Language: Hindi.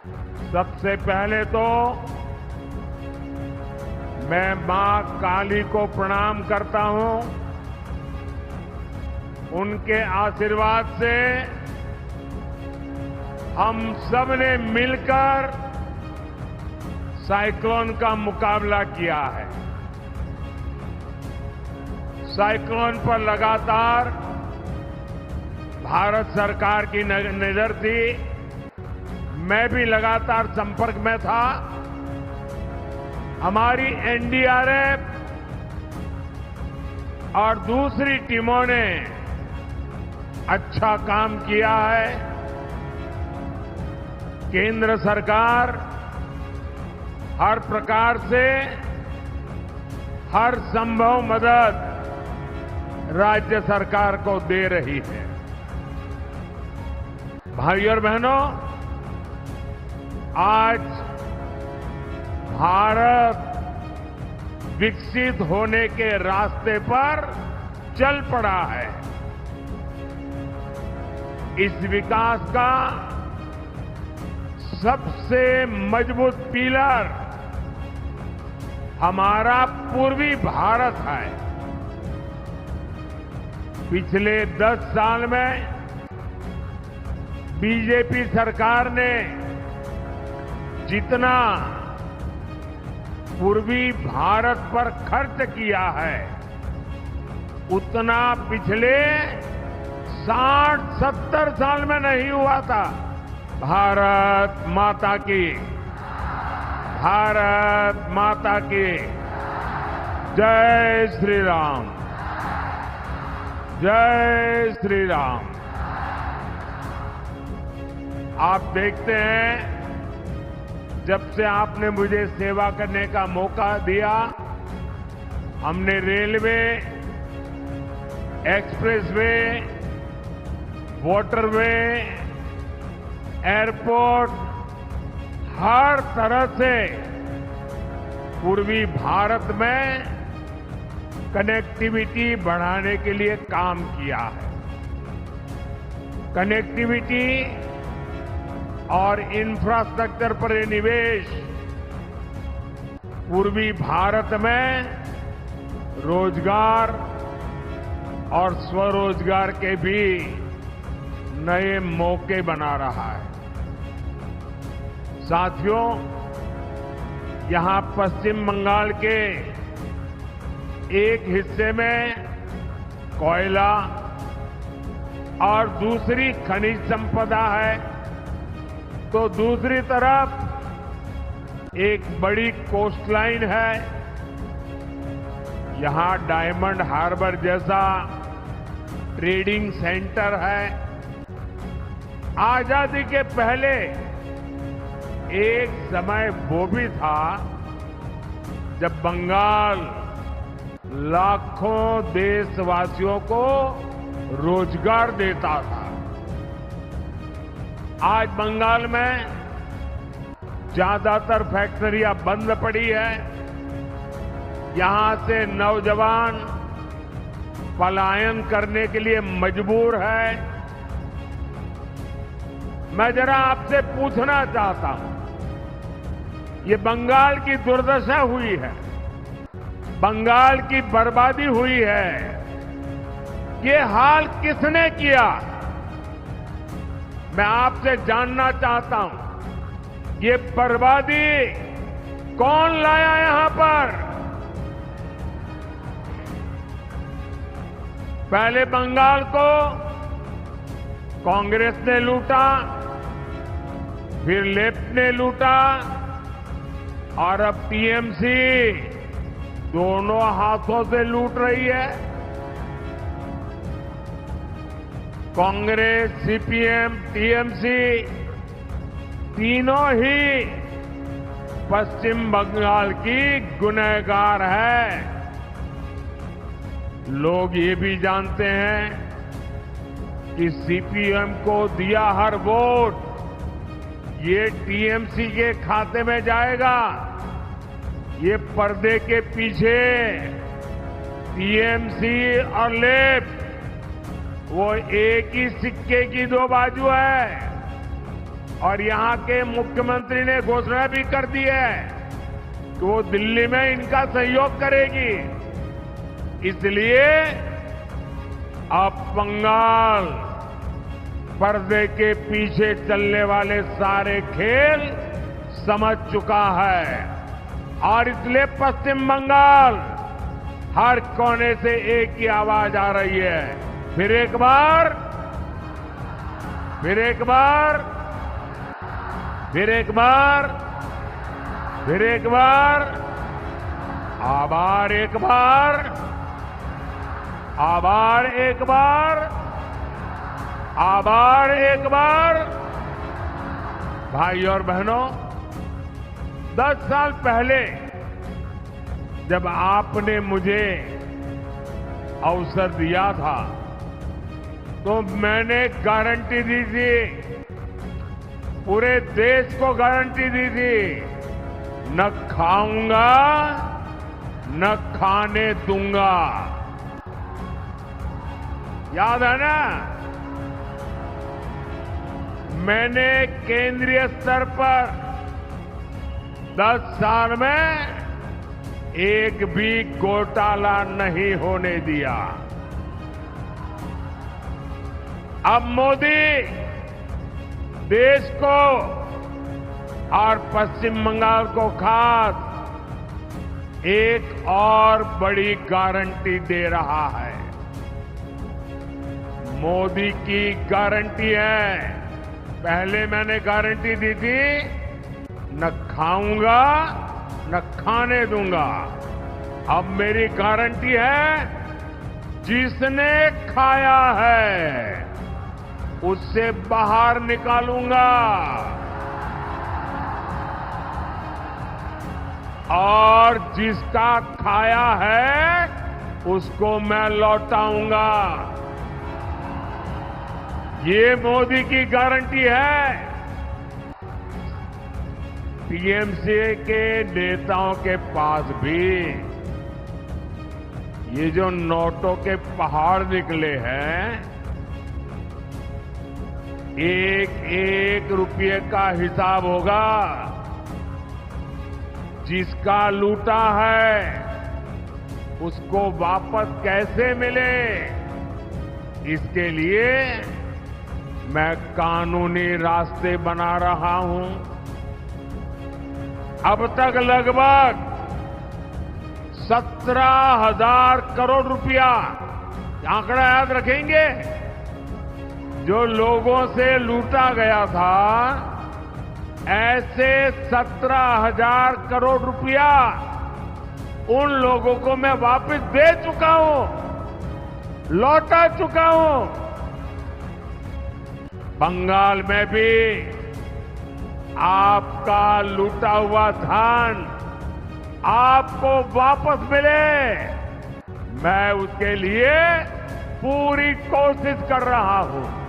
सबसे पहले तो मैं मां काली को प्रणाम करता हूं। उनके आशीर्वाद से हम सब ने मिलकर साइक्लोन का मुकाबला किया है। साइक्लोन पर लगातार भारत सरकार की नजर थी। मैं भी लगातार संपर्क में था। हमारी एनडीआरएफ और दूसरी टीमों ने अच्छा काम किया है। केंद्र सरकार हर प्रकार से हर संभव मदद राज्य सरकार को दे रही है। भाइयों और बहनों, आज भारत विकसित होने के रास्ते पर चल पड़ा है। इस विकास का सबसे मजबूत पिलर हमारा पूर्वी भारत है। पिछले 10 साल में बीजेपी सरकार ने जितना पूर्वी भारत पर खर्च किया है, उतना पिछले 60-70 साल में नहीं हुआ था। भारत माता की, भारत माता की जय श्री राम, जय श्री राम। आप देखते हैं, जब से आपने मुझे सेवा करने का मौका दिया, हमने रेलवे, एक्सप्रेसवे, वाटरवे, एयरपोर्ट, हर तरह से पूर्वी भारत में कनेक्टिविटी बढ़ाने के लिए काम किया है। कनेक्टिविटी और इंफ्रास्ट्रक्चर पर निवेश पूर्वी भारत में रोजगार और स्वरोजगार के भी नए मौके बना रहा है। साथियों, यहां पश्चिम बंगाल के एक हिस्से में कोयला और दूसरी खनिज संपदा है, तो दूसरी तरफ एक बड़ी कोस्टलाइन है। यहां डायमंड हार्बर जैसा ट्रेडिंग सेंटर है। आजादी के पहले एक समय वो भी था जब बंगाल लाखों देशवासियों को रोजगार देता था। आज बंगाल में ज्यादातर फैक्ट्रियां बंद पड़ी है। यहां से नौजवान पलायन करने के लिए मजबूर है। मैं जरा आपसे पूछना चाहता हूं, ये बंगाल की दुर्दशा हुई है, बंगाल की बर्बादी हुई है, ये हाल किसने किया? मैं आपसे जानना चाहता हूं, ये बर्बादी कौन लाया यहां पर? पहले बंगाल को कांग्रेस ने लूटा, फिर लेफ्ट ने लूटा, और अब टीएमसी दोनों हाथों से लूट रही है। कांग्रेस, सीपीएम, टीएमसी तीनों ही पश्चिम बंगाल की गुनहगार है। लोग ये भी जानते हैं कि सीपीएम को दिया हर वोट ये टीएमसी के खाते में जाएगा। ये पर्दे के पीछे टीएमसी और लेफ्ट वो एक ही सिक्के की दो बाजू है। और यहां के मुख्यमंत्री ने घोषणा भी कर दी है कि वो दिल्ली में इनका सहयोग करेगी। इसलिए अब बंगाल पर्दे के पीछे चलने वाले सारे खेल समझ चुका है और इसलिए पश्चिम बंगाल हर कोने से एक ही आवाज आ रही है। फिर एक बार, फिर एक बार, फिर एक बार, फिर एक बार, आभार एक बार, आभार एक बार, आभार एक बार। भाई और बहनों, 10 साल पहले जब आपने मुझे अवसर दिया था तो मैंने गारंटी दी थी, पूरे देश को गारंटी दी थी, न खाऊंगा न खाने दूंगा। याद है ना? मैंने केंद्रीय स्तर पर 10 साल में एक भी घोटाला नहीं होने दिया। अब मोदी देश को और पश्चिम बंगाल को खास एक और बड़ी गारंटी दे रहा है। मोदी की गारंटी है, पहले मैंने गारंटी दी थी न खाऊंगा न खाने दूंगा। अब मेरी गारंटी है, जिसने खाया है उससे बाहर निकालूंगा और जिसका खाया है उसको मैं लौटाऊंगा। ये मोदी की गारंटी है। टीएमसी के नेताओं के पास भी ये जो नोटों के पहाड़ निकले हैं, एक एक रुपये का हिसाब होगा। जिसका लूटा है उसको वापस कैसे मिले, इसके लिए मैं कानूनी रास्ते बना रहा हूं। अब तक लगभग 17,000 करोड़ रुपया, आंकड़ा याद रखेंगे, जो लोगों से लूटा गया था, ऐसे 17,000 करोड़ रुपया उन लोगों को मैं वापस दे चुका हूं, लौटा चुका हूं। बंगाल में भी आपका लूटा हुआ धन आपको वापस मिले, मैं उसके लिए पूरी कोशिश कर रहा हूं।